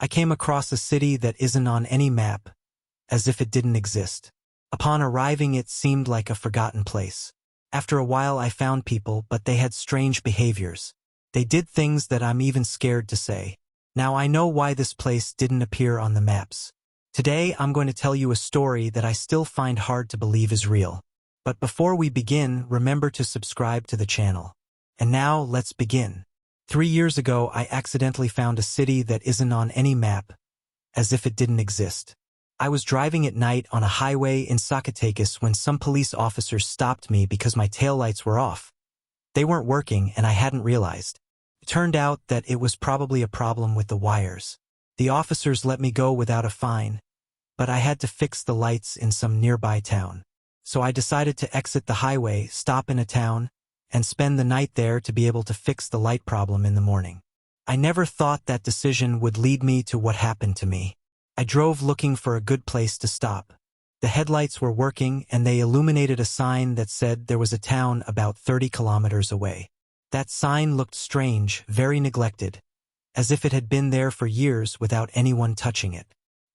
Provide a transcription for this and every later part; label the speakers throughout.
Speaker 1: I came across a city that isn't on any map, as if it didn't exist. Upon arriving, it seemed like a forgotten place. After a while, I found people, but they had strange behaviors. They did things that I'm even scared to say. Now I know why this place didn't appear on the maps. Today, I'm going to tell you a story that I still find hard to believe is real. But before we begin, remember to subscribe to the channel. And now, let's begin. 3 years ago, I accidentally found a city that isn't on any map, as if it didn't exist. I was driving at night on a highway in Zacatecas when some police officers stopped me because my taillights were off. They weren't working and I hadn't realized. It turned out that it was probably a problem with the wires. The officers let me go without a fine, but I had to fix the lights in some nearby town. So I decided to exit the highway, stop in a town, and spend the night there to be able to fix the light problem in the morning. I never thought that decision would lead me to what happened to me. I drove looking for a good place to stop. The headlights were working and they illuminated a sign that said there was a town about 30 kilometers away. That sign looked strange, very neglected, as if it had been there for years without anyone touching it.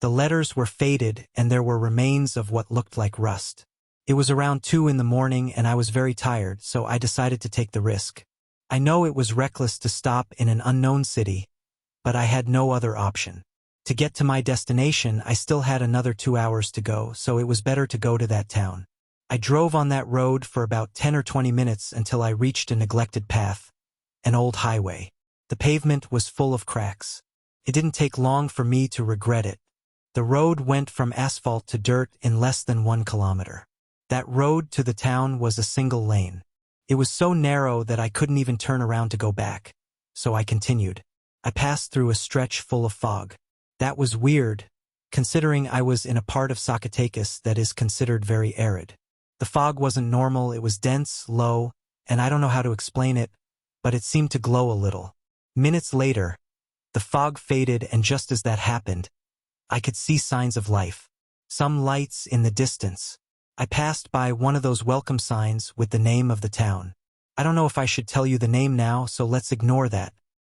Speaker 1: The letters were faded and there were remains of what looked like rust. It was around 2 in the morning and I was very tired, so I decided to take the risk. I know it was reckless to stop in an unknown city, but I had no other option. To get to my destination, I still had another 2 hours to go, so it was better to go to that town. I drove on that road for about 10 or 20 minutes until I reached a neglected path, an old highway. The pavement was full of cracks. It didn't take long for me to regret it. The road went from asphalt to dirt in less than 1 kilometer. That road to the town was a single lane. It was so narrow that I couldn't even turn around to go back, so I continued. I passed through a stretch full of fog. That was weird, considering I was in a part of Zacatecas that is considered very arid. The fog wasn't normal, it was dense, low, and I don't know how to explain it, but it seemed to glow a little. Minutes later, the fog faded, and just as that happened, I could see signs of life. Some lights in the distance. I passed by one of those welcome signs with the name of the town. I don't know if I should tell you the name now, so let's ignore that.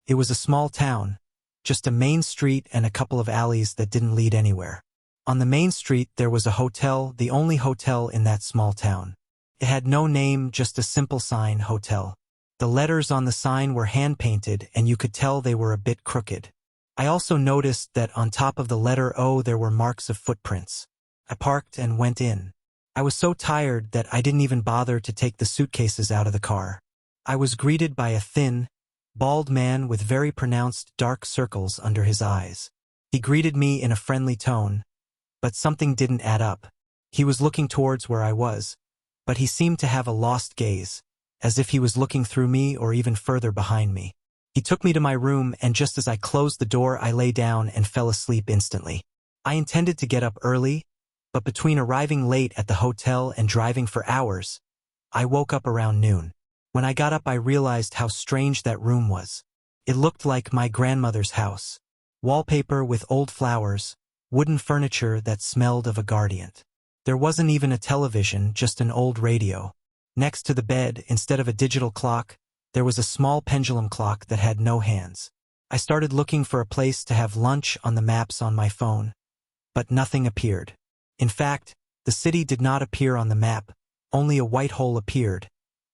Speaker 1: It was a small town, just a main street and a couple of alleys that didn't lead anywhere. On the main street there was a hotel, the only hotel in that small town. It had no name, just a simple sign, hotel. The letters on the sign were hand-painted and you could tell they were a bit crooked. I also noticed that on top of the letter O there were marks of footprints. I parked and went in. I was so tired that I didn't even bother to take the suitcases out of the car. I was greeted by a thin, bald man with very pronounced dark circles under his eyes. He greeted me in a friendly tone, but something didn't add up. He was looking towards where I was, but he seemed to have a lost gaze, as if he was looking through me or even further behind me. He took me to my room, and just as I closed the door, I lay down and fell asleep instantly. I intended to get up early, but between arriving late at the hotel and driving for hours, I woke up around noon. When I got up, I realized how strange that room was. It looked like my grandmother's house. Wallpaper with old flowers, wooden furniture that smelled of a guardian. There wasn't even a television, just an old radio. Next to the bed, instead of a digital clock, there was a small pendulum clock that had no hands. I started looking for a place to have lunch on the maps on my phone, but nothing appeared. In fact, the city did not appear on the map, only a white hole appeared,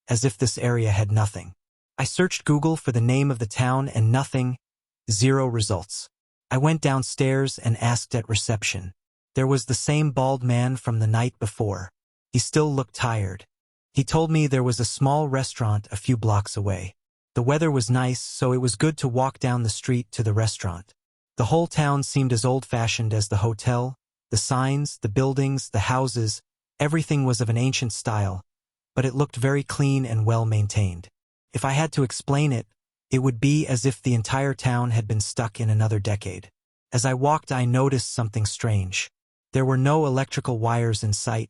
Speaker 1: as if this area had nothing. I searched Google for the name of the town and nothing, 0 results. I went downstairs and asked at reception. There was the same bald man from the night before. He still looked tired. He told me there was a small restaurant a few blocks away. The weather was nice, so it was good to walk down the street to the restaurant. The whole town seemed as old-fashioned as the hotel. The signs, the buildings, the houses, everything was of an ancient style, but it looked very clean and well-maintained. If I had to explain it, it would be as if the entire town had been stuck in another decade. As I walked, I noticed something strange. There were no electrical wires in sight,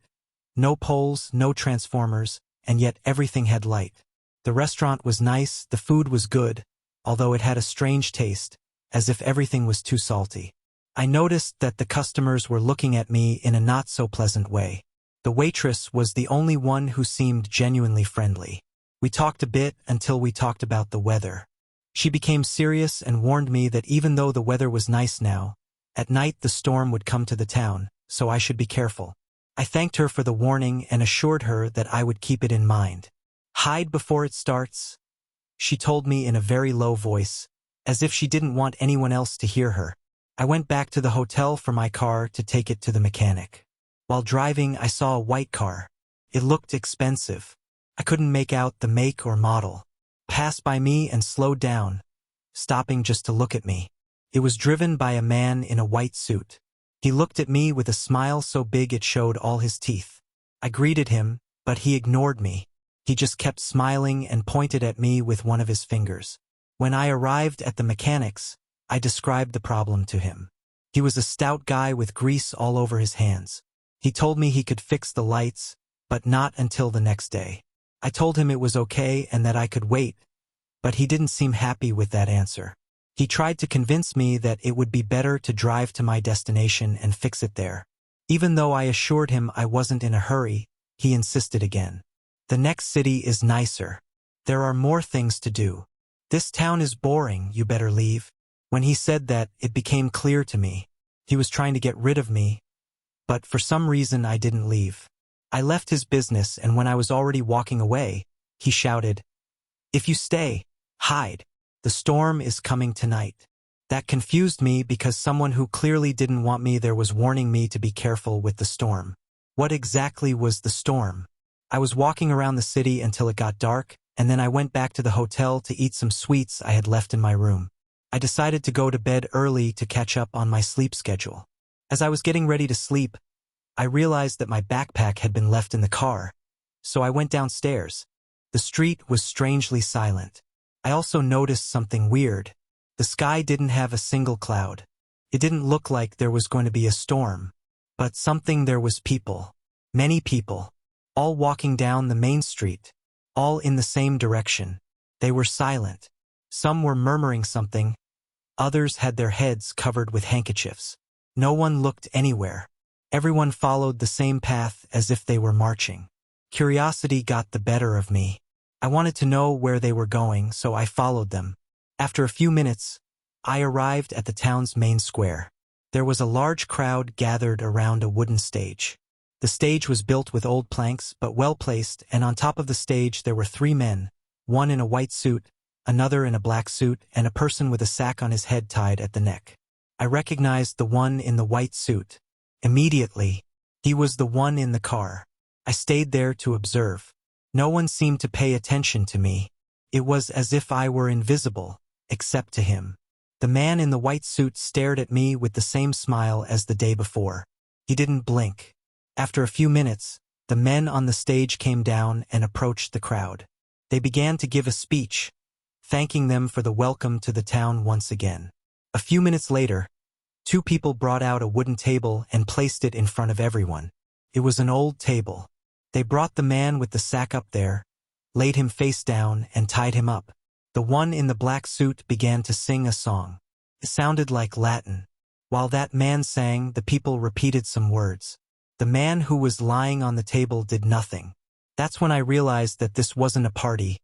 Speaker 1: no poles, no transformers, and yet everything had light. The restaurant was nice, the food was good, although it had a strange taste, as if everything was too salty. I noticed that the customers were looking at me in a not-so-pleasant way. The waitress was the only one who seemed genuinely friendly. We talked a bit until we talked about the weather. She became serious and warned me that even though the weather was nice now, at night the storm would come to the town, so I should be careful. I thanked her for the warning and assured her that I would keep it in mind. Hide before it starts, she told me in a very low voice, as if she didn't want anyone else to hear her. I went back to the hotel for my car to take it to the mechanic. While driving, I saw a white car. It looked expensive. I couldn't make out the make or model. Passed by me and slowed down, stopping just to look at me. It was driven by a man in a white suit. He looked at me with a smile so big it showed all his teeth. I greeted him, but he ignored me. He just kept smiling and pointed at me with one of his fingers. When I arrived at the mechanic's, I described the problem to him. He was a stout guy with grease all over his hands. He told me he could fix the lights, but not until the next day. I told him it was okay and that I could wait, but he didn't seem happy with that answer. He tried to convince me that it would be better to drive to my destination and fix it there. Even though I assured him I wasn't in a hurry, he insisted again. The next city is nicer. There are more things to do. This town is boring, you better leave. When he said that, it became clear to me. He was trying to get rid of me, but for some reason I didn't leave. I left his business, and when I was already walking away, he shouted, "If you stay, hide. The storm is coming tonight." That confused me because someone who clearly didn't want me there was warning me to be careful with the storm. What exactly was the storm? I was walking around the city until it got dark, and then I went back to the hotel to eat some sweets I had left in my room. I decided to go to bed early to catch up on my sleep schedule. As I was getting ready to sleep, I realized that my backpack had been left in the car, so I went downstairs. The street was strangely silent. I also noticed something weird. The sky didn't have a single cloud. It didn't look like there was going to be a storm, but there was people. Many people. All walking down the main street. All in the same direction. They were silent. Some were murmuring something. Others had their heads covered with handkerchiefs. No one looked anywhere. Everyone followed the same path as if they were marching. Curiosity got the better of me. I wanted to know where they were going, so I followed them. After a few minutes, I arrived at the town's main square. There was a large crowd gathered around a wooden stage. The stage was built with old planks but well placed, and on top of the stage there were 3 men, one in a white suit, another in a black suit, and a person with a sack on his head tied at the neck. I recognized the one in the white suit. Immediately, he was the one in the car. I stayed there to observe. No one seemed to pay attention to me. It was as if I were invisible, except to him. The man in the white suit stared at me with the same smile as the day before. He didn't blink. After a few minutes, the men on the stage came down and approached the crowd. They began to give a speech, thanking them for the welcome to the town once again. A few minutes later, 2 people brought out a wooden table and placed it in front of everyone. It was an old table. They brought the man with the sack up there, laid him face down, and tied him up. The one in the black suit began to sing a song. It sounded like Latin. While that man sang, the people repeated some words. The man who was lying on the table did nothing. That's when I realized that this wasn't a party.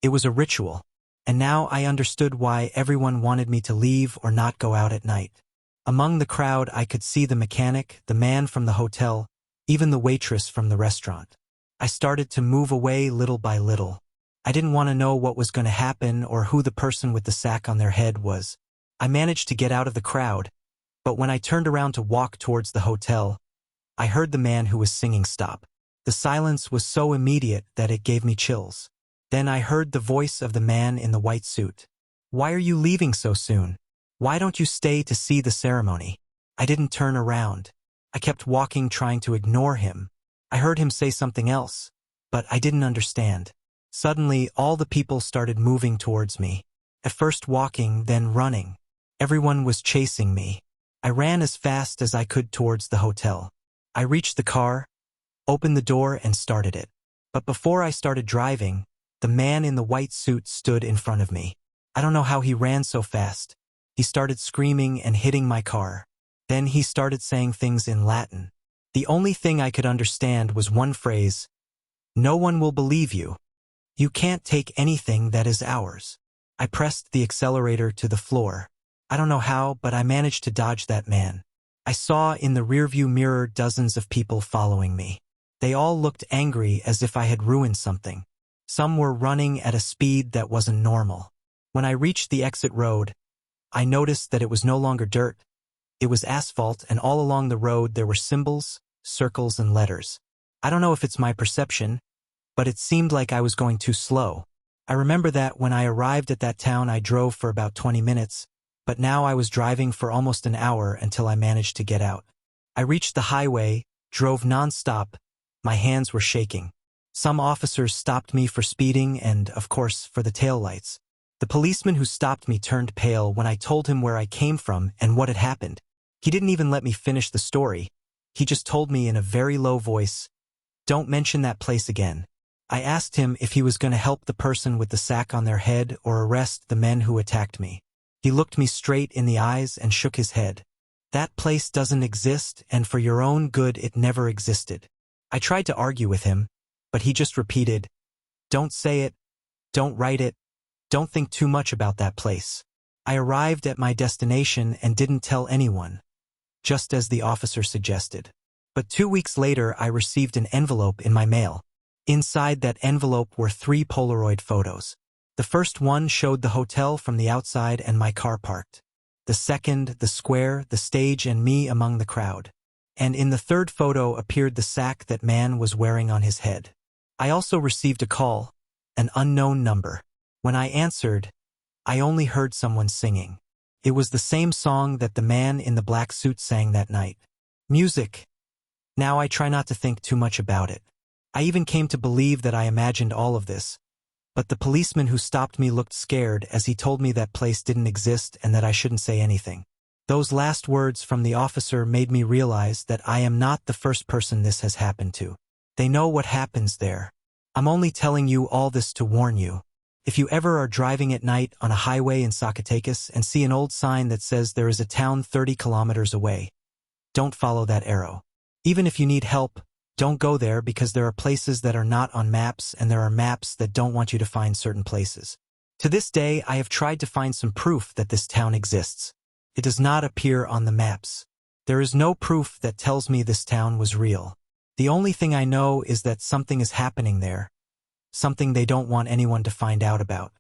Speaker 1: It was a ritual. And now I understood why everyone wanted me to leave or not go out at night. Among the crowd, I could see the mechanic, the man from the hotel, even the waitress from the restaurant. I started to move away little by little. I didn't want to know what was going to happen or who the person with the sack on their head was. I managed to get out of the crowd, but when I turned around to walk towards the hotel, I heard the man who was singing stop. The silence was so immediate that it gave me chills. Then I heard the voice of the man in the white suit. "Why are you leaving so soon? Why don't you stay to see the ceremony?" I didn't turn around. I kept walking, trying to ignore him. I heard him say something else, but I didn't understand. Suddenly, all the people started moving towards me. At first walking, then running. Everyone was chasing me. I ran as fast as I could towards the hotel. I reached the car, opened the door, and started it. But before I started driving, the man in the white suit stood in front of me. I don't know how he ran so fast. He started screaming and hitting my car. Then he started saying things in Latin. The only thing I could understand was one phrase: "No one will believe you. You can't take anything that is ours." I pressed the accelerator to the floor. I don't know how, but I managed to dodge that man. I saw in the rearview mirror dozens of people following me. They all looked angry as if I had ruined something. Some were running at a speed that wasn't normal. When I reached the exit road, I noticed that it was no longer dirt. It was asphalt, and all along the road there were symbols, circles, and letters. I don't know if it's my perception, but it seemed like I was going too slow. I remember that when I arrived at that town I drove for about 20 minutes, but now I was driving for almost an hour until I managed to get out. I reached the highway, drove non-stop. My hands were shaking. Some officers stopped me for speeding and, of course, for the taillights. The policeman who stopped me turned pale when I told him where I came from and what had happened. He didn't even let me finish the story. He just told me in a very low voice, "Don't mention that place again." I asked him if he was going to help the person with the sack on their head or arrest the men who attacked me. He looked me straight in the eyes and shook his head. "That place doesn't exist, and for your own good it never existed." I tried to argue with him, but he just repeated, "Don't say it, don't write it, don't think too much about that place." I arrived at my destination and didn't tell anyone, just as the officer suggested. But 2 weeks later I received an envelope in my mail. Inside that envelope were 3 Polaroid photos. The first one showed the hotel from the outside and my car parked. The second, the square, the stage, and me among the crowd. And in the third photo appeared the sack that man was wearing on his head. I also received a call, an unknown number. When I answered, I only heard someone singing. It was the same song that the man in the black suit sang that night. Music. Now I try not to think too much about it. I even came to believe that I imagined all of this. But the policeman who stopped me looked scared as he told me that place didn't exist and that I shouldn't say anything. Those last words from the officer made me realize that I am not the first person this has happened to. They know what happens there. I'm only telling you all this to warn you. If you ever are driving at night on a highway in Zacatecas and see an old sign that says there is a town 30 kilometers away, don't follow that arrow. Even if you need help, don't go there because there are places that are not on maps and there are maps that don't want you to find certain places. To this day, I have tried to find some proof that this town exists. It does not appear on the maps. There is no proof that tells me this town was real. The only thing I know is that something is happening there, something they don't want anyone to find out about.